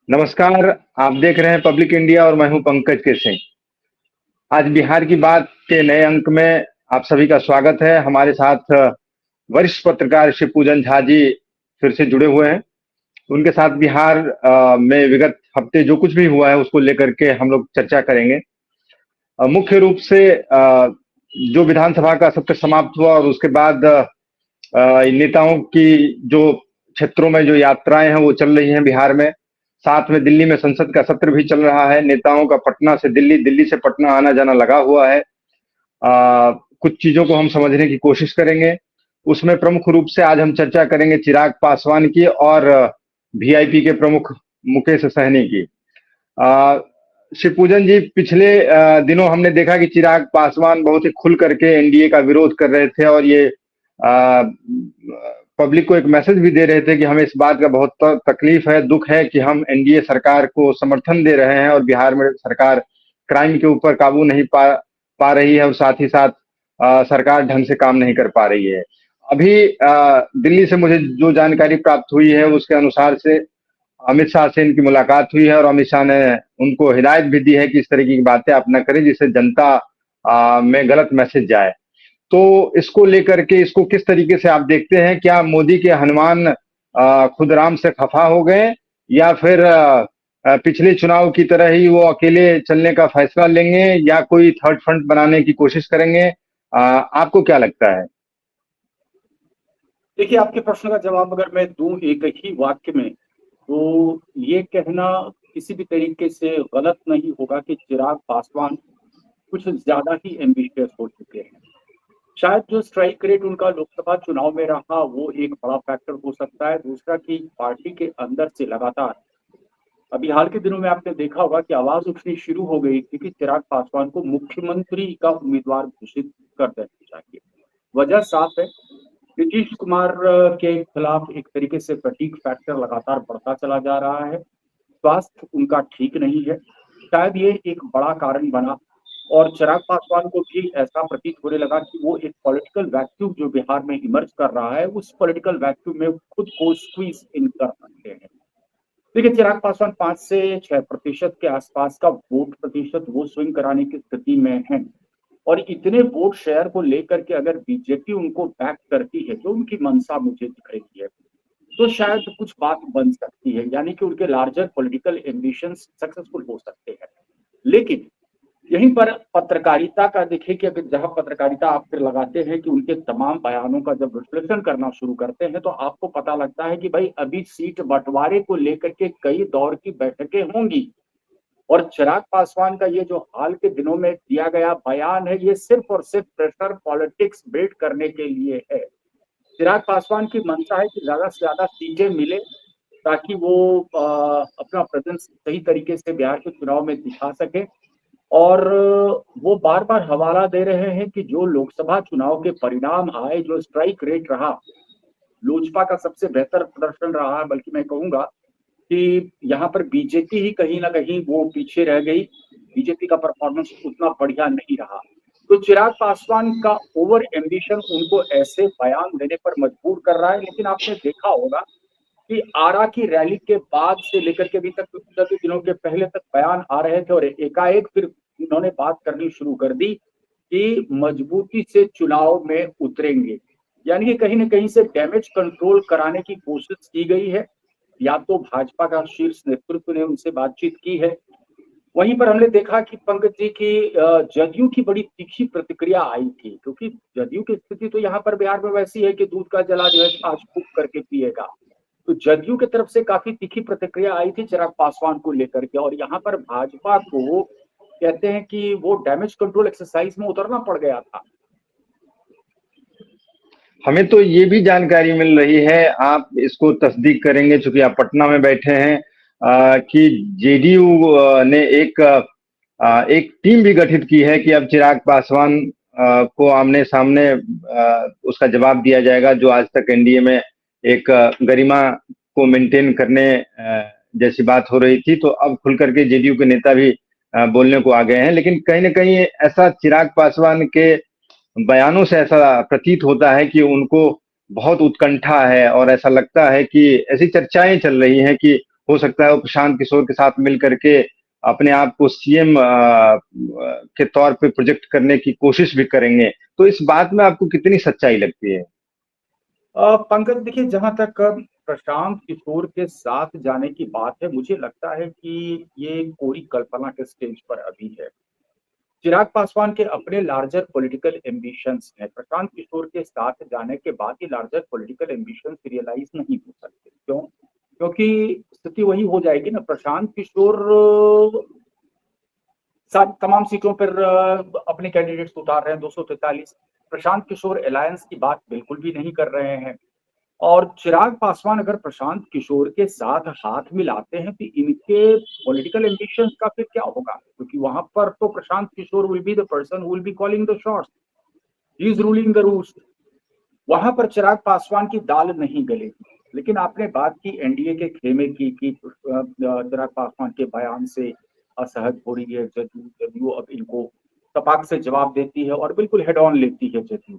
नमस्कार। आप देख रहे हैं पब्लिक इंडिया और मैं हूं पंकज के सिंह। आज बिहार की बात के नए अंक में आप सभी का स्वागत है। हमारे साथ वरिष्ठ पत्रकार शिवपूजन झा जी फिर से जुड़े हुए हैं। उनके साथ बिहार में विगत हफ्ते जो कुछ भी हुआ है उसको लेकर के हम लोग चर्चा करेंगे। मुख्य रूप से जो विधानसभा का सत्र समाप्त हुआ और उसके बाद नेताओं की जो क्षेत्रों में जो यात्राएं हैं वो चल रही हैं बिहार में। साथ में दिल्ली में संसद का सत्र भी चल रहा है। नेताओं का पटना से दिल्ली, दिल्ली से पटना आना जाना लगा हुआ है। कुछ चीजों को हम समझने की कोशिश करेंगे। उसमें प्रमुख रूप से आज हम चर्चा करेंगे चिराग पासवान की और वीआईपी के प्रमुख मुकेश सहनी की। शिवपूजन जी, पिछले दिनों हमने देखा कि चिराग पासवान बहुत ही खुल करके एनडीए का विरोध कर रहे थे और ये पब्लिक को एक मैसेज भी दे रहे थे कि हमें इस बात का बहुत तकलीफ है, दुख है कि हम एनडीए सरकार को समर्थन दे रहे हैं और बिहार में सरकार क्राइम के ऊपर काबू नहीं पा रही है और साथ ही साथ सरकार ढंग से काम नहीं कर पा रही है। अभी दिल्ली से मुझे जो जानकारी प्राप्त हुई है उसके अनुसार से अमित शाह से इनकी मुलाकात हुई है और अमित शाह ने उनको हिदायत भी दी है कि इस तरीके की बातें आप न करें जिससे जनता में गलत मैसेज जाए। तो इसको लेकर के इसको किस तरीके से आप देखते हैं? क्या मोदी के हनुमान खुदराम से खफा हो गए या फिर पिछले चुनाव की तरह ही वो अकेले चलने का फैसला लेंगे या कोई थर्ड फ्रंट बनाने की कोशिश करेंगे? आपको क्या लगता है? देखिए, आपके प्रश्न का जवाब अगर मैं दूं एक ही वाक्य में, तो ये कहना किसी भी तरीके से गलत नहीं होगा कि चिराग पासवान कुछ ज़्यादा ही एम्बिशियस हो चुके हैं। शायद जो स्ट्राइक रेट उनका लोकसभा चुनाव में रहा, वो एक बड़ा फैक्टर हो सकता है। दूसरा कि पार्टी के अंदर से लगातार अभी हाल के दिनों में आपने देखा होगा कि आवाज़ उठनी शुरू हो गई थी कि चिराग पासवान को मुख्यमंत्री का उम्मीदवार घोषित कर देना चाहिए। वजह साफ है, नीतीश कुमार के खिलाफ एक तरीके से फटीग फैक्टर लगातार बढ़ता चला जा रहा है। स्वास्थ्य उनका ठीक नहीं है, शायद ये एक बड़ा कारण बना और चिराग पासवान को भी ऐसा प्रतीत होने लगा कि वो एक पॉलिटिकल वैक्यूम जो बिहार में इमर्ज कर रहा है, उस पॉलिटिकल वैक्यूम में खुद को स्क्वीज इन कर सकते हैं। देखिए, चिराग पासवान 5 से 6% के आसपास का वोट प्रतिशत वो स्विंग कराने की स्थिति में है और इतने वोट शेयर को लेकर के अगर बीजेपी उनको बैक करती है, जो उनकी मंशा मुझे दिख रही है, तो शायद कुछ बात बन सकती है, यानी कि उनके लार्जर पॉलिटिकल एम्बिशंस सक्सेसफुल हो सकते हैं। लेकिन यहीं पर पत्रकारिता का देखिए कि अगर जहाँ पत्रकारिता आप फिर लगाते हैं कि उनके तमाम बयानों का जब विश्लेषण करना शुरू करते हैं, तो आपको पता लगता है कि भाई अभी सीट बंटवारे को लेकर के कई दौर की बैठकें होंगी और चिराग पासवान का ये जो हाल के दिनों में दिया गया बयान है, ये सिर्फ और सिर्फ प्रेशर पॉलिटिक्स बिल्ड करने के लिए है। चिराग पासवान की मंशा है कि ज्यादा से ज्यादा सीटें मिले ताकि वो अपना प्रेजेंस सही तरीके से बिहार के चुनाव में दिखा सके और वो बार-बार हवाला दे रहे हैं कि जो लोकसभा चुनाव के परिणाम आए, जो स्ट्राइक रेट रहा, लोजपा का सबसे बेहतर प्रदर्शन रहा, बल्कि मैं कहूँगा कि यहाँ पर बीजेपी ही कहीं न कहीं वो पीछे रह गई। बीजेपी का परफॉर्मेंस उतना बढ़िया नहीं रहा। तो चिराग पासवान का ओवर एम्बिशन उनको ऐसे बयान देने पर मजबूर कर रहा है, लेकिन आपने देखा होगा कि आरा की रैली के बाद से लेकर के अभी तक कुछ दिनों के पहले तक बयान आ रहे थे और एकाएक फिर उन्होंने बात करनी शुरू कर दी कि मजबूती से चुनाव में उतरेंगे। यानी कि कहीं न कहीं से डैमेज कंट्रोल कराने की कोशिश की गई है। या तो भाजपा का शीर्ष नेतृत्व ने उनसे बातचीत की है। वहीं पर हमने देखा कि पंकज जी की जदयू की बड़ी तीखी प्रतिक्रिया आई थी, क्योंकि जदयू की स्थिति तो यहाँ पर बिहार में वैसी है कि दूध का जला जो है छाछ फूँक करके पिएगा। तो जदयू की तरफ से काफ़ी तीखी प्रतिक्रिया आई थी चिराग पासवान को लेकर के और यहाँ पर भाजपा को कहते हैं कि वो डैमेज कंट्रोल एक्सरसाइज में उतरना पड़ गया था। हमें तो ये भी जानकारी मिल रही है, आप इसको तस्दीक करेंगे चूंकि आप पटना में बैठे हैं, कि जेडीयू ने एक टीम भी गठित की है कि अब चिराग पासवान को आमने सामने उसका जवाब दिया जाएगा, जो आज तक एनडीए में एक गरिमा को मेंटेन करने जैसी बात हो रही थी। तो अब खुल करके जेडीयू के नेता भी बोलने को आ गए हैं, लेकिन कहीं ना कहीं ऐसा चिराग पासवान के बयानों से ऐसा प्रतीत होता है कि उनको बहुत उत्कंठा है और ऐसा लगता है कि ऐसी चर्चाएं चल रही हैं कि हो सकता है वो प्रशांत किशोर के साथ मिल करके अपने आप को सीएम के तौर पे प्रोजेक्ट करने की कोशिश भी करेंगे। तो इस बात में आपको कितनी सच्चाई लगती है? पंकज, देखिए, जहां तक प्रशांत किशोर के साथ जाने की बात है, मुझे लगता है कि ये कोरी कल्पना के स्टेज पर अभी है। चिराग पासवान के अपने लार्जर पॉलिटिकल एम्बिशंस हैं। प्रशांत किशोर के साथ जाने के बाद ये लार्जर पॉलिटिकल एम्बिशंस रियलाइज नहीं हो सकते। क्यों? क्योंकि स्थिति वही हो जाएगी ना। प्रशांत किशोर तमाम सीटों पर अपने कैंडिडेट्स उतार रहे हैं, 243। प्रशांत किशोर अलायंस की बात बिल्कुल भी नहीं कर रहे हैं। और चिराग पासवान अगर प्रशांत किशोर के साथ हाथ मिलाते हैं तो इनके पॉलिटिकल एम्बिशंस का फिर क्या होगा? क्योंकि वहां पर तो Prashant Kishor will be the person who will be calling the shots, he is ruling the roost. वहां पर चिराग पासवान की दाल नहीं गलेगी। लेकिन आपने बात की एनडीए के खेमे की कि चिराग पासवान के बयान से असहज हो रही है जदयू। जदयू अब इनको तपाक से जवाब देती है और बिल्कुल हेड ऑन लेती है जदयू।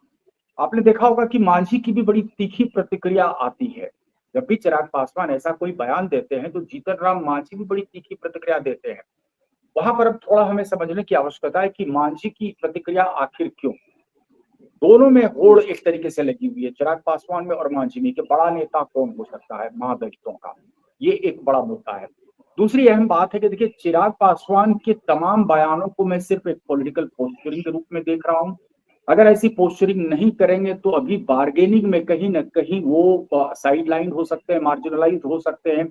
आपने देखा होगा कि मांझी की भी बड़ी तीखी प्रतिक्रिया आती है। जब भी चिराग पासवान ऐसा कोई बयान देते हैं तो जीतन राम मांझी भी बड़ी तीखी प्रतिक्रिया देते हैं। वहां पर अब थोड़ा हमें समझने की आवश्यकता है कि मांझी की प्रतिक्रिया आखिर क्यों। दोनों में होड़ एक तरीके से लगी हुई है, चिराग पासवान में और मांझी में, कि बड़ा नेता कौन हो सकता है महादलितों का। ये एक बड़ा मुद्दा है। दूसरी अहम बात है कि देखिए, चिराग पासवान के तमाम बयानों को मैं सिर्फ एक पॉलिटिकल पोस्चरिंग के रूप में देख रहा हूं। अगर ऐसी पोस्चरिंग नहीं करेंगे तो अभी बार्गेनिंग में कहीं ना कहीं वो साइड लाइन हो सकते हैं, मार्जिनलाइज हो सकते हैं।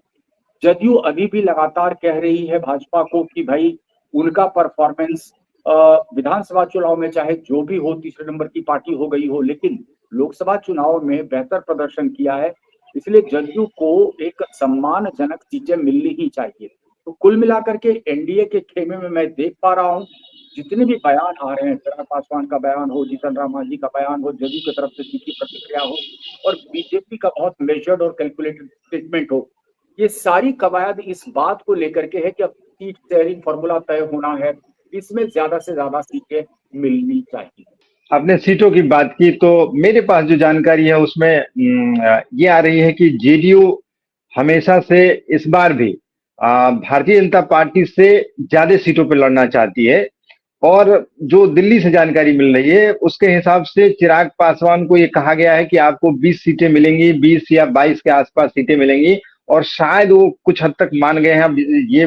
जदयू अभी भी लगातार कह रही है भाजपा को कि भाई उनका परफॉर्मेंस विधानसभा चुनाव में चाहे जो भी हो, तीसरे नंबर की पार्टी हो गई हो, लेकिन लोकसभा चुनाव में बेहतर प्रदर्शन किया है, इसलिए जदयू को एक सम्मानजनक सीटें मिलनी ही चाहिए। तो कुल मिलाकर के एनडीए के खेमे में मैं देख पा रहा हूँ, जितने भी बयान आ रहे हैं, चिराग पासवान का बयान हो, जीतन राम मांझी का बयान हो, जदयू की तरफ से तीखी प्रतिक्रिया हो और बीजेपी का बहुत मेजर्ड और कैलकुलेटेड स्टेटमेंट हो, ये सारी कवायद इस बात को लेकर के है कि अब सीट शेयरिंग फॉर्मूला तय होना है, इसमें ज्यादा से ज्यादा सीटें मिलनी चाहिए। आपने सीटों की बात की तो मेरे पास जो जानकारी है उसमें ये आ रही है कि जेडीयू हमेशा से इस बार भी भारतीय जनता पार्टी से ज्यादा सीटों पर लड़ना चाहती है। और जो दिल्ली से जानकारी मिल रही है उसके हिसाब से चिराग पासवान को ये कहा गया है कि आपको 20 सीटें मिलेंगी, 20 या 22 के आसपास सीटें मिलेंगी। और शायद वो कुछ हद तक मान गए हैं। अब ये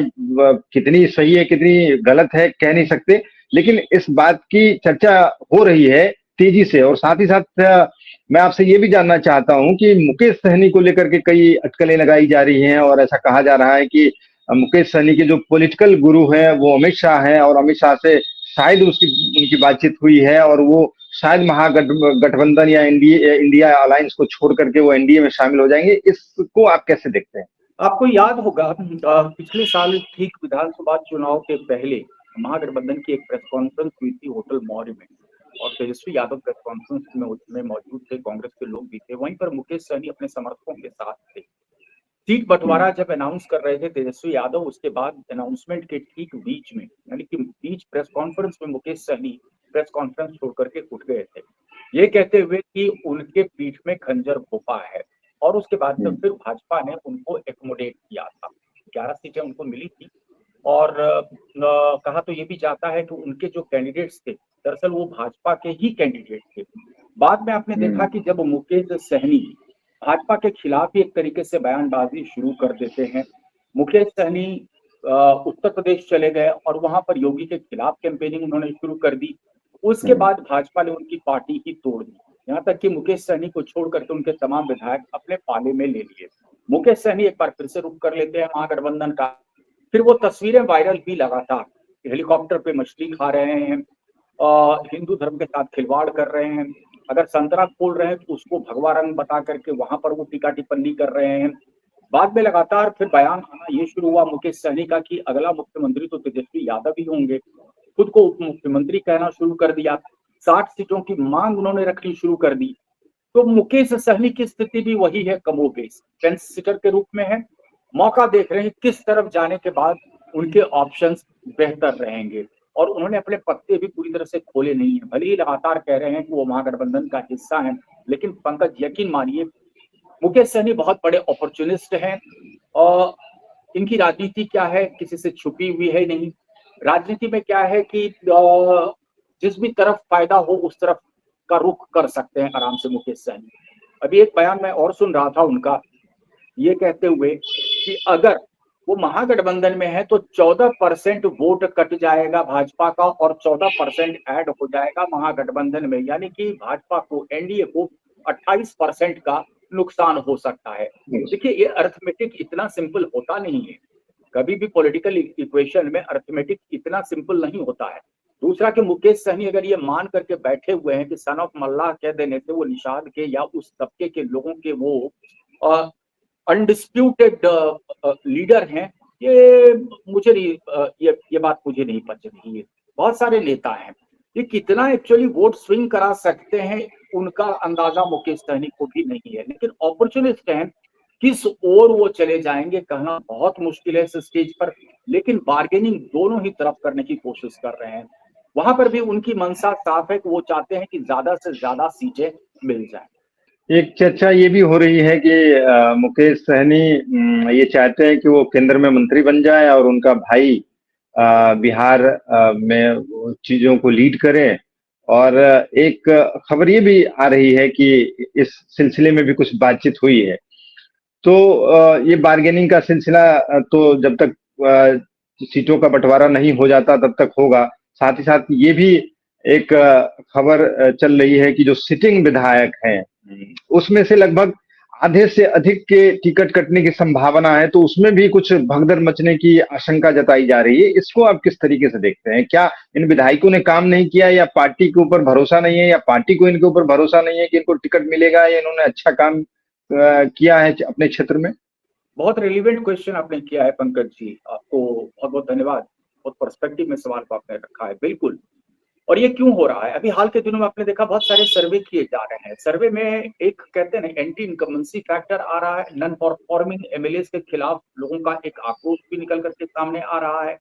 कितनी सही है कितनी गलत है कह नहीं सकते, लेकिन इस बात की चर्चा हो रही है तेजी से। और साथ ही साथ मैं आपसे ये भी जानना चाहता हूं कि मुकेश सहनी को लेकर के कई अटकलें लगाई जा रही हैं और ऐसा कहा जा रहा है कि मुकेश सहनी के जो पॉलिटिकल गुरु हैं वो अमित शाह हैं और अमित शाह से शायद उसकी उनकी बातचीत हुई है और वो शायद महागठबंधन या एनडीए इंडिया अलायंस को छोड़ करके वो एनडीए में शामिल हो जाएंगे। इसको आप कैसे देखते हैं? आपको याद होगा पिछले साल ठीक विधानसभा चुनाव के पहले महागठबंधन की एक प्रेस कॉन्फ्रेंस हुई थी होटल मौर्य में, और तेजस्वी यादव प्रेस कॉन्फ्रेंस में उसमें मौजूद थे, कांग्रेस के लोग भी थे। वहीं पर मुकेश सहनी अपने समर्थकों के साथ थे। सीट बंटवारा जब अनाउंस कर रहे थे तेजस्वी यादव, उसके बाद अनाउंसमेंट के ठीक बीच में, यानी कि बीच प्रेस कॉन्फ्रेंस में, मुकेश सहनी प्रेस कॉन्फ्रेंस छोड़ करके उठ गए थे, ये कहते हुए कि उनके पीठ में खंजर भोपा है। और उसके बाद जब फिर भाजपा ने उनको एकोमोडेट किया था, 11 सीटें उनको मिली थी। और कहा तो ये भी जाता है कि उनके जो कैंडिडेट्स थे दरअसल वो भाजपा के ही कैंडिडेट थे। बाद में आपने देखा कि जब मुकेश सहनी भाजपा के खिलाफ ही एक तरीके से बयानबाजी शुरू कर देते हैं, मुकेश सहनी उत्तर प्रदेश चले गए और वहां पर योगी के खिलाफ कैंपेनिंग उन्होंने शुरू कर दी। उसके बाद भाजपा ने उनकी पार्टी ही तोड़ दी, यहाँ तक कि मुकेश सहनी को छोड़ करके उनके तमाम विधायक अपने पाले में ले लिए। मुकेश सहनी एक बार फिर से रुख कर लेते हैं महागठबंधन का। फिर वो तस्वीरें वायरल भी लगातार, हेलीकॉप्टर पे मछली खा रहे हैं, हिंदू धर्म के साथ खिलवाड़ कर रहे हैं, अगर संतरा खोल रहे हैं तो उसको भगवा रंग बता करके वहां पर वो टीका टिप्पणी कर रहे हैं। बाद में लगातार फिर बयान आना ये शुरू हुआ मुकेश सहनी का कि अगला मुख्यमंत्री तो तेजस्वी यादव ही होंगे। खुद को उप मुख्यमंत्री कहना शुरू कर दिया। 60 सीटों की मांग उन्होंने रखनी शुरू कर दी। तो मुकेश सहनी की स्थिति भी वही है, कमोबेश 10 सीटर के रूप में है। मौका देख रहे हैं किस तरफ जाने के बाद उनके ऑप्शंस बेहतर रहेंगे। और उन्होंने अपने पत्ते भी पूरी तरह से खोले नहीं है, भले ही लगातार कह रहे हैं कि वो महागठबंधन का हिस्सा है, लेकिन पंकज यकीन मानिए मुकेश सहनी बहुत बड़े अपॉर्चुनिस्ट हैं। और इनकी राजनीति क्या है, किसी से छुपी हुई है नहीं। राजनीति में क्या है कि जिस भी तरफ फायदा हो उस तरफ का रुख कर सकते हैं आराम से मुकेश सहनी। अभी एक बयान मैं और सुन रहा था उनका, ये कहते हुए कि अगर वो महागठबंधन में है तो 14% वोट कट जाएगा भाजपा का और 14% ऐड हो जाएगा महागठबंधन में, यानी कि भाजपा को, एनडीए को 28% का नुकसान हो सकता है। देखिए, ये अर्थमेटिक इतना सिंपल होता नहीं है, कभी भी पॉलिटिकल इक्वेशन में अर्थमेटिक इतना सिंपल नहीं होता है। दूसरा कि मुकेश सहनी अगर ये मान करके बैठे हुए हैं कि सन ऑफ मल्लाह कह देने से वो निषाद के या उस तबके के लोगों के वो अनडिस्प्यूटेड लीडर हैं, ये मुझे नहीं, ये बात मुझे नहीं पच रही है। बहुत सारे नेता हैं, ये कितना एक्चुअली वोट स्विंग करा सकते हैं उनका अंदाजा मुकेश सहनी को भी नहीं है, लेकिन अपॉर्चुनिस्ट हैं, किस ओर वो चले जाएंगे कहना बहुत मुश्किल है इस स्टेज पर। लेकिन बार्गेनिंग दोनों ही तरफ करने की कोशिश कर रहे हैं। वहां पर भी उनकी मंशा साफ है कि वो चाहते हैं कि ज्यादा से ज्यादा सीटें मिल जाए। एक चर्चा ये भी हो रही है कि मुकेश सहनी ये चाहते हैं कि वो केंद्र में मंत्री बन जाए और उनका भाई बिहार में चीजों को लीड करे। और एक खबर ये भी आ रही है कि इस सिलसिले में भी कुछ बातचीत हुई है। तो ये बार्गेनिंग का सिलसिला तो जब तक सीटों का बंटवारा नहीं हो जाता तब तक होगा। साथ ही साथ ये भी एक खबर चल रही है कि जो सिटिंग विधायक हैं उसमें से लगभग आधे से अधिक के टिकट कटने की संभावना है, तो उसमें भी कुछ भगदड़ मचने की आशंका जताई जा रही है। इसको आप किस तरीके से देखते हैं? क्या इन विधायकों ने काम नहीं किया, या पार्टी के ऊपर भरोसा नहीं है, या पार्टी को इनके ऊपर भरोसा नहीं है कि इनको टिकट मिलेगा, या इन्होंने अच्छा काम किया है अपने क्षेत्र में? बहुत रिलीवेंट क्वेश्चन आपने किया है पंकज जी, आपको बहुत बहुत धन्यवाद। बहुत पर्सपेक्टिव में सवाल को आपने रखा है, बिल्कुल। और ये क्यों हो रहा है? अभी हाल के दिनों में आपने देखा बहुत सारे सर्वे किए जा रहे हैं। सर्वे में एक कहते हैं ना एंटी इनकम्बेंसी फैक्टर आ रहा है, नॉन परफॉर्मिंग एमएलए के खिलाफ लोगों का एक आक्रोश भी निकल करके सामने आ रहा है।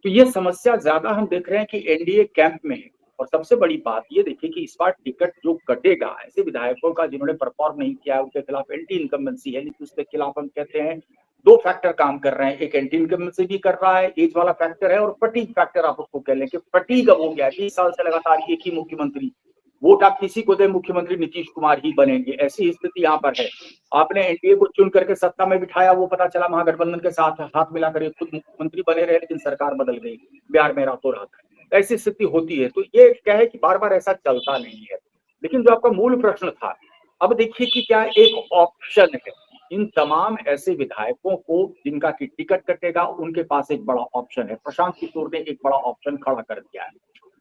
तो ये समस्या ज्यादा हम देख रहे हैं कि एनडीए कैंप में है। और सबसे बड़ी बात ये देखिए कि इस बार टिकट जो कटेगा ऐसे विधायकों का जिन्होंने परफॉर्म नहीं किया उनके खिलाफ एंटी इनकम्बेंसी है, लेकिन उसके खिलाफ हम कहते हैं दो फैक्टर काम कर रहे हैं। एक एंटी इनकम्बेंसी भी कर रहा है, एज वाला फैक्टर है, और फटीग फैक्टर आप उसको कह लें कि फटीग अब हो गया 20 साल से लगातार एक ही मुख्यमंत्री, वोट आप किसी को दे मुख्यमंत्री नीतीश कुमार ही बनेंगे, ऐसी स्थिति यहाँ पर है। आपने एनडीए को चुन करके सत्ता में बिठाया, वो पता चला महागठबंधन के साथ हाथ मिलाकर खुद मुख्यमंत्री बने रहे, लेकिन सरकार बदल गई बिहार में रातों रात। ऐसी स्थिति होती है। तो ये क्या है कि बार बार ऐसा चलता नहीं है। लेकिन जो आपका मूल प्रश्न था, अब देखिए कि क्या एक ऑप्शन है इन तमाम ऐसे विधायकों को जिनका की टिकट कटेगा, उनके पास एक बड़ा ऑप्शन है। प्रशांत किशोर ने एक बड़ा ऑप्शन खड़ा कर दिया है,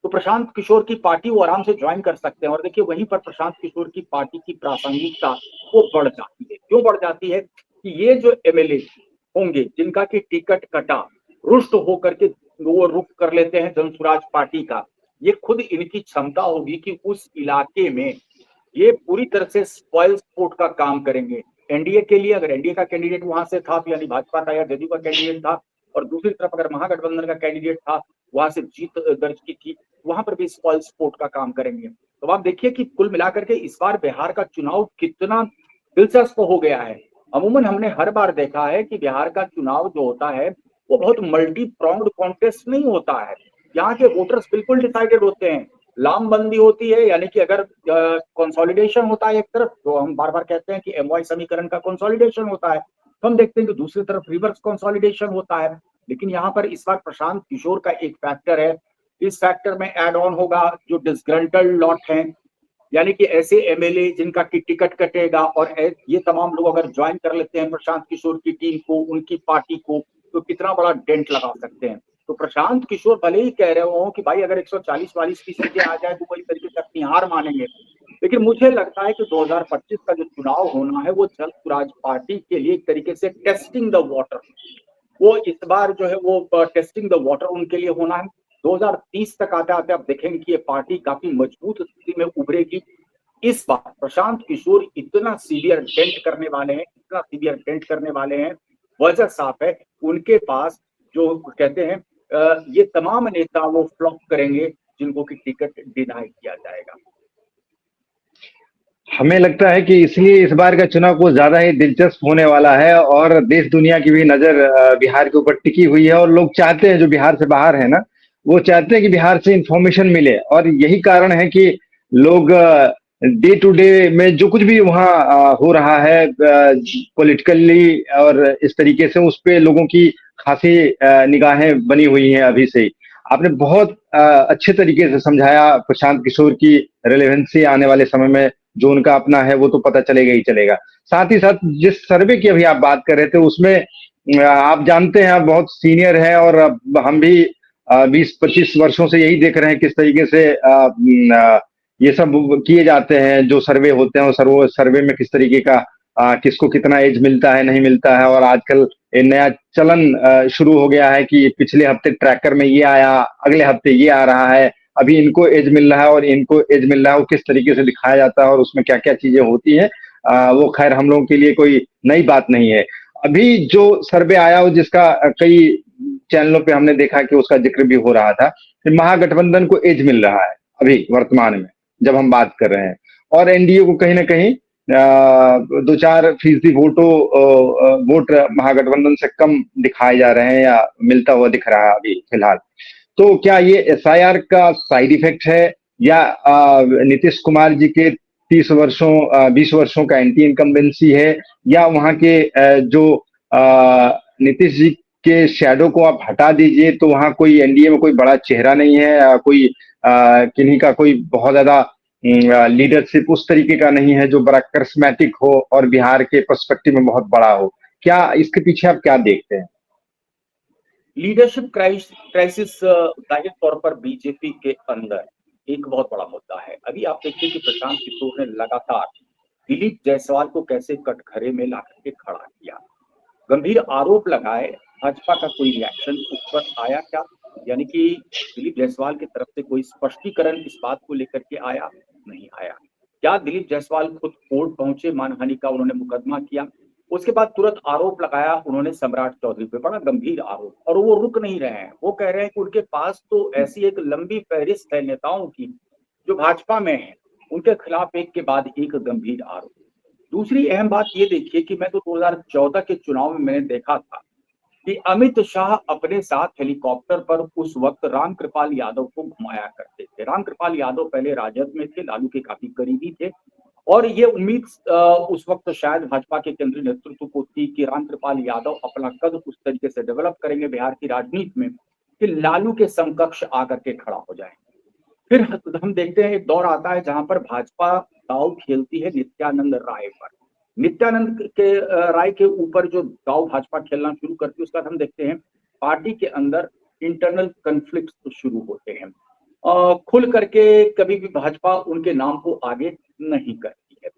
तो प्रशांत किशोर की पार्टी वो आराम से ज्वाइन कर सकते हैं। और देखिए वहीं पर प्रशांत किशोर की पार्टी की प्रासंगिकता वो बढ़ जाती है। क्यों बढ़ जाती है? कि ये जो एमएलए होंगे जिनका की टिकट कटा, रुष्ट होकर के वो रुख कर लेते हैं जनसुराज पार्टी का, ये खुद इनकी क्षमता होगी कि उस इलाके में ये पूरी तरह से स्पॉइल स्पोर्ट का काम करेंगे एनडीए के लिए। अगर एनडीए का कैंडिडेट वहां से था तो यानी भाजपा का या जदयू का कैंडिडेट था, और दूसरी तरफ अगर महागठबंधन का कैंडिडेट था वहां से जीत दर्ज की थी, वहां पर भी स्पॉइल स्पोर्ट का काम करेंगे। तो आप देखिए कि कुल मिलाकर के इस बार बिहार का चुनाव कितना दिलचस्प हो गया है। अमूमन हमने हर बार देखा है कि बिहार का चुनाव जो होता है वो बहुत मल्टी प्रोंग्ड कॉन्टेस्ट नहीं होता है। यहाँ के वोटर्स बिल्कुल डिसाइडेड होते हैं। लामबंदी होती है, यानी कि अगर कंसोलिडेशन होता है एक तरफ, तो हम बार बार कहते हैं कि एमवाई समीकरण का कंसोलिडेशन होता है, तो हम देखते हैं कि दूसरी तरफ रिवर्स कंसोलिडेशन होता है। लेकिन यहाँ पर इस बार प्रशांत किशोर का एक फैक्टर है। इस फैक्टर में एड ऑन होगा जो डिसग्रंटल्ड लॉट हैं, यानी कि ऐसे एमएलए जिनका की टिकट कटेगा, और ये तमाम लोग अगर ज्वाइन कर लेते हैं प्रशांत किशोर की टीम को, उनकी पार्टी को, तो कितना बड़ा डेंट लगा सकते हैं। तो प्रशांत किशोर भले ही कह रहे हो कि भाई अगर 140-42 की सीटें आ जाए तो वही तरीके से अपनी हार मानेंगे, लेकिन मुझे लगता है कि 2025 का जो चुनाव होना है वो जन स्वराज पार्टी के लिए एक तरीके से टेस्टिंग द वाटर, वो इस बार जो है वो टेस्टिंग द वाटर उनके लिए होना है। 2030 तक आते आते आप देखेंगे कि ये पार्टी काफी मजबूत स्थिति में उभरेगी। इस बार प्रशांत किशोर इतना सीवियर डेंट करने वाले हैं, इतना सीवियर डेंट करने वाले हैं, वजह साफ है उनके पास जो कहते हैं ये तमाम नेता वो फ्लॉप करेंगे जिनको की टिकट डिनाई किया जाएगा। हमें लगता है कि इसलिए इस बार का चुनाव कुछ ज्यादा ही दिलचस्प होने वाला है और देश दुनिया की भी नजर बिहार के ऊपर टिकी हुई है और लोग चाहते हैं, जो बिहार से बाहर है ना, वो चाहते हैं कि बिहार से इंफॉर्मेशन मिले। और यही कारण है कि लोग डे टू डे में जो कुछ भी वहाँ हो रहा है पॉलिटिकली और इस तरीके से, उस पे लोगों की खासी निगाहें बनी हुई हैं अभी से ही। आपने बहुत अच्छे तरीके से समझाया प्रशांत किशोर की रेलेवेंसी आने वाले समय में, जो उनका अपना है वो तो पता चलेगा ही चलेगा। साथ ही साथ जिस सर्वे की अभी आप बात कर रहे थे उसमें आप जानते हैं, आप बहुत सीनियर हैं और हम भी 20-25 वर्षों से यही देख रहे हैं किस तरीके से ये सब किए जाते हैं, जो सर्वे होते हैं और सर्वे में किस तरीके का किसको कितना एज मिलता है नहीं मिलता है। और आजकल एक नया चलन शुरू हो गया है कि पिछले हफ्ते ट्रैकर में ये आया, अगले हफ्ते ये आ रहा है, अभी इनको एज मिल रहा है और इनको एज मिल रहा है, वो किस तरीके से दिखाया जाता है और उसमें क्या क्या चीजें होती है, वो खैर हम लोगों के लिए कोई नई बात नहीं है। अभी जो सर्वे आया हो, जिसका कई चैनलों पे हमने देखा कि उसका जिक्र भी हो रहा था कि महागठबंधन को एज मिल रहा है अभी वर्तमान में जब हम बात कर रहे हैं, और एनडीए को कहीं ना कहीं 2-4% वोट महागठबंधन से कम दिखाए जा रहे हैं या मिलता हुआ दिख रहा है अभी फिलहाल। तो क्या ये एसआईआर का साइड इफेक्ट है, या नीतीश कुमार जी के 20 वर्षों का एंटी इनकम्बेंसी है, या वहां के जो नीतीश जी के शैडो को आप हटा दीजिए तो वहां कोई एनडीए में कोई बड़ा चेहरा नहीं है, कोई किन्हीं का कोई बहुत ज्यादा लीडरशिप उस तरीके का नहीं है जो बड़ा करिस्मेटिक हो और बिहार के पर्सपेक्टिव में बहुत बड़ा हो। क्या इसके पीछे आप क्या देखते हैं? लीडरशिप क्राइसिस जाहिर तौर पर बीजेपी के अंदर एक बहुत बड़ा मुद्दा है। अभी आप देखिए कि प्रशांत किशोर ने लगातार दिलीप जायसवाल को कैसे कटघरे में ला करके खड़ा किया, गंभीर आरोप लगाए। भाजपा का कोई रिएक्शन उस पर आया क्या? यानी कि दिलीप जायसवाल की तरफ से कोई स्पष्टीकरण इस बात को लेकर के आया? नहीं आया। क्या दिलीप जायसवाल खुद कोर्ट पहुंचे, मानहानि का उन्होंने मुकदमा किया? उसके बाद तुरंत आरोप लगाया उन्होंने सम्राट चौधरी पे, बड़ा गंभीर आरोप, और वो रुक नहीं रहे हैं। वो कह रहे हैं कि उनके पास तो ऐसी एक लंबी फहरिस्त है नेताओं की जो भाजपा में है, उनके खिलाफ एक के बाद एक गंभीर आरोप। दूसरी अहम बात ये देखिए कि मैं तो 2014 के चुनाव में मैंने देखा था कि अमित शाह अपने साथ हेलीकॉप्टर पर उस वक्त रामकृपाल यादव को घुमाया करते थे। रामकृपाल यादव पहले राजद में थे, लालू के काफी करीबी थे, और ये उम्मीद उस वक्त शायद भाजपा के केंद्रीय नेतृत्व को थी कि रामकृपाल यादव अपना कद उस तरीके से डेवलप करेंगे बिहार की राजनीति में कि लालू के समकक्ष आकर के खड़ा हो जाए। फिर हम देखते हैं एक दौर आता है जहां पर भाजपा दांव खेलती है नित्यानंद राय पर। नित्यानंद के राय के ऊपर जो दांव भाजपा खेलना शुरू करती है, उसके बाद हम देखते हैं पार्टी के अंदर इंटरनल कन्फ्लिक्ट शुरू होते हैं। खुल करके कभी भी भाजपा उनके नाम को आगे नहीं करती है।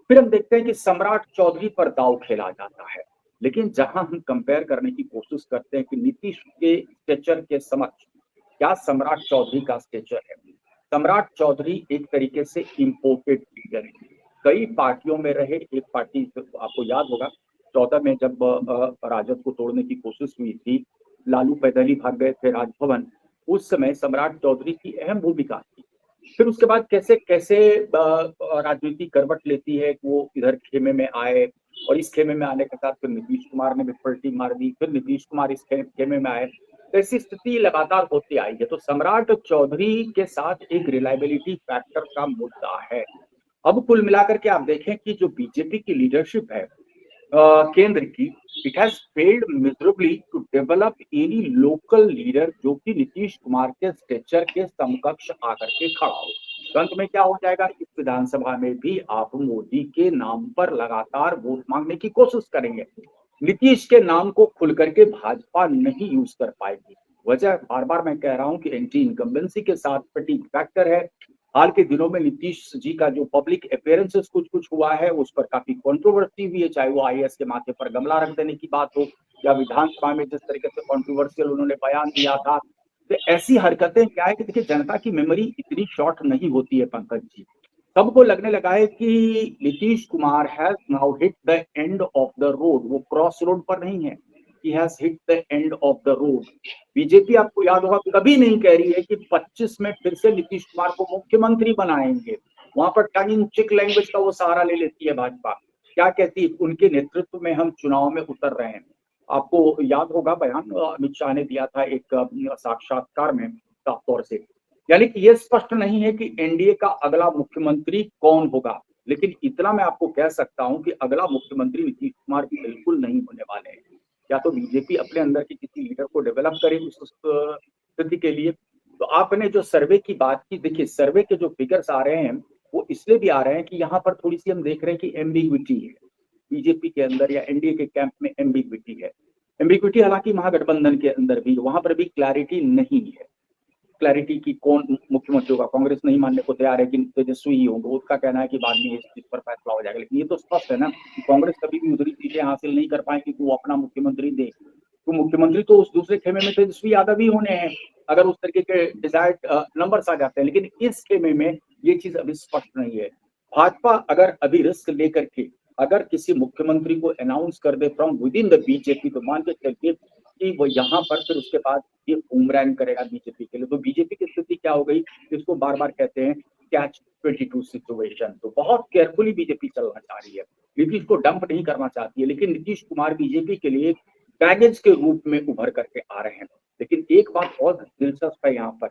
फिर हम देखते हैं कि सम्राट चौधरी पर दांव खेला जाता है। लेकिन जहां हम कंपेयर करने की कोशिश करते हैं कि नीतीश के स्टेचर के समक्ष क्या सम्राट चौधरी का स्टेचर है, सम्राट चौधरी एक तरीके से इम्पोर्टेड लीडर है। कई पार्टियों में रहे, एक पार्टी आपको याद होगा 14 में जब राजद को तोड़ने की कोशिश हुई थी, लालू पैदल ही भाग गए थे राजभवन, उस समय सम्राट चौधरी की अहम भूमिका थी। फिर उसके बाद कैसे कैसे राजनीति करवट लेती है, वो इधर खेमे में आए, और इस खेमे में आने के साथ फिर नीतीश कुमार ने भी पलटी मार दी, फिर नीतीश कुमार इस खेमे में आए, तो ऐसी स्थिति लगातार होती आई है। तो सम्राट चौधरी के साथ एक रिलायबिलिटी फैक्टर का मुद्दा है। अब कुल मिलाकर के आप देखें कि जो बीजेपी की लीडरशिप है केंद्र की, it has failed miserably to develop any local leader जो कि नीतीश कुमार के स्टेचर के समकक्ष आकर के खड़ा हो। तो अंत में क्या हो जाएगा, इस विधानसभा में भी आप मोदी के नाम पर लगातार वोट मांगने की कोशिश करेंगे, नीतीश के नाम को खुल करके भाजपा नहीं यूज कर पाएगी। वजह बार बार मैं कह रहा हूं कि एंटी इनकम्बेंसी के साथ फटीग फैक्टर है। हाल के दिनों में नीतीश जी का जो पब्लिक अपेयरेंसेस कुछ कुछ हुआ है, उस पर काफी कंट्रोवर्सी हुई है, चाहे वो आईएएस के माथे पर गमला रख देने की बात हो या विधानसभा में जिस तरीके से कंट्रोवर्शियल उन्होंने बयान दिया था। तो ऐसी हरकतें क्या है कि देखिए, जनता की मेमोरी इतनी शॉर्ट नहीं होती है पंकज जी। सबको लगने लगा है कि Nitish Kumar has now hit the end of the road, वो क्रॉस रोड पर नहीं है, he has hit the end of the road. BJP आपको याद होगा कभी नहीं कह रही है कि 25 में फिर से नीतीश कुमार को मुख्यमंत्री बनाएंगे। वहां पर टंग इन चेक लैंग्वेज का वो सहारा ले लेती है भाजपा। क्या कहती है, उनके नेतृत्व में हम चुनाव में उतर रहे हैं। आपको याद होगा बयान अमित शाह ने दिया था एक साक्षात्कार में साफ तौर से, यानी कि ये स्पष्ट नहीं है कि एनडीए का अगला मुख्यमंत्री कौन होगा, लेकिन इतना मैं आपको कह सकता हूं कि अगला मुख्यमंत्री नीतीश कुमार बिल्कुल नहीं होने वाले हैं। या तो बीजेपी अपने अंदर के किसी लीडर को डेवलप करे उस स्थिति के लिए। तो आपने जो सर्वे की बात की, देखिए सर्वे के जो फिगर्स आ रहे हैं वो इसलिए भी आ रहे हैं कि यहाँ पर थोड़ी सी हम देख रहे हैं कि एम्बिग्विटी है बीजेपी के अंदर या एनडीए के कैंप में। एम्बिग्विटी है, एम्बिग्विटी हालांकि महागठबंधन के अंदर भी, वहां पर भी क्लैरिटी नहीं है। क्लैरिटी की कौन मुख्यमंत्री होगा, कांग्रेस नहीं मानने को तैयार है कि तेजस्वी ही होंगे, उसका कहना है कि बाद में इस चीज पर फैसला हो जाएगा। लेकिन ये तो स्पष्ट है ना कि कांग्रेस कभी भी उधरी चीजें हासिल नहीं कर पाएगी कि वो अपना मुख्यमंत्री दे। तो मुख्यमंत्री तो उस दूसरे खेमे में तेजस्वी यादव ही होने हैं अगर उस तरीके के डिजायर्ड नंबर्स आ जाते हैं। लेकिन इस खेमे में ये चीज अभी स्पष्ट नहीं है। भाजपा अगर अभी रिस्क लेकर के अगर किसी मुख्यमंत्री को अनाउंस कर दे from within the BJP, तो मान के चलिए कि वो यहाँ पर फिर उसके बाद ये बूमरैंग करेगा बीजेपी के लिए। तो बीजेपी की स्थिति क्या हो गई, इसको बार बार कहते हैं कैच 22 सिचुएशन। तो बहुत केयरफुली बीजेपी चलना चाह रही है, नीतीश को डंप नहीं करना चाहती है, लेकिन नीतीश कुमार बीजेपी के लिए बैगेज के रूप में उभर करके आ रहे हैं। लेकिन एक बात बहुत दिलचस्प है यहाँ पर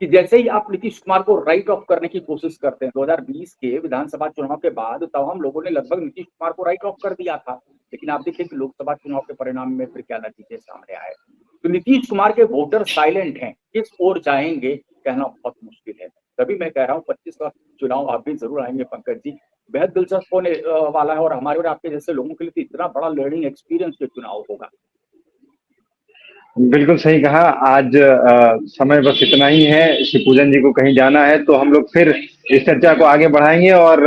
कि जैसे ही आप नीतीश कुमार को राइट ऑफ करने की कोशिश करते हैं 2020 के विधानसभा चुनाव के बाद, तब हम लोगों ने लगभग नीतीश कुमार को राइट ऑफ कर दिया था। लेकिन आप देखिए कि लोकसभा चुनाव के परिणाम में फिर क्या नतीजे सामने आए। तो नीतीश कुमार के वोटर साइलेंट हैं, किस ओर जाएंगे कहना बहुत मुश्किल है। तभी मैं कह रहा हूँ 25 का चुनाव आप भी जरूर आएंगे पंकज जी, बेहद दिलचस्प होने वाला है और हमारे और आपके जैसे लोगों के लिए तो इतना बड़ा लर्निंग एक्सपीरियंस के चुनाव होगा। बिल्कुल सही कहा। आज समय बस इतना ही है, शिवपूजन जी को कहीं जाना है, तो हम लोग फिर इस चर्चा को आगे बढ़ाएंगे और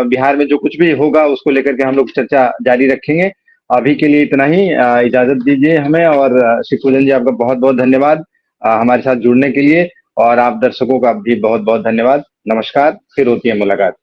बिहार में जो कुछ भी होगा उसको लेकर के हम लोग चर्चा जारी रखेंगे। अभी के लिए इतना ही, इजाजत दीजिए हमें। और शिवपूजन जी आपका बहुत बहुत धन्यवाद हमारे साथ जुड़ने के लिए, और आप दर्शकों का भी बहुत बहुत धन्यवाद। नमस्कार, फिर होती है मुलाकात।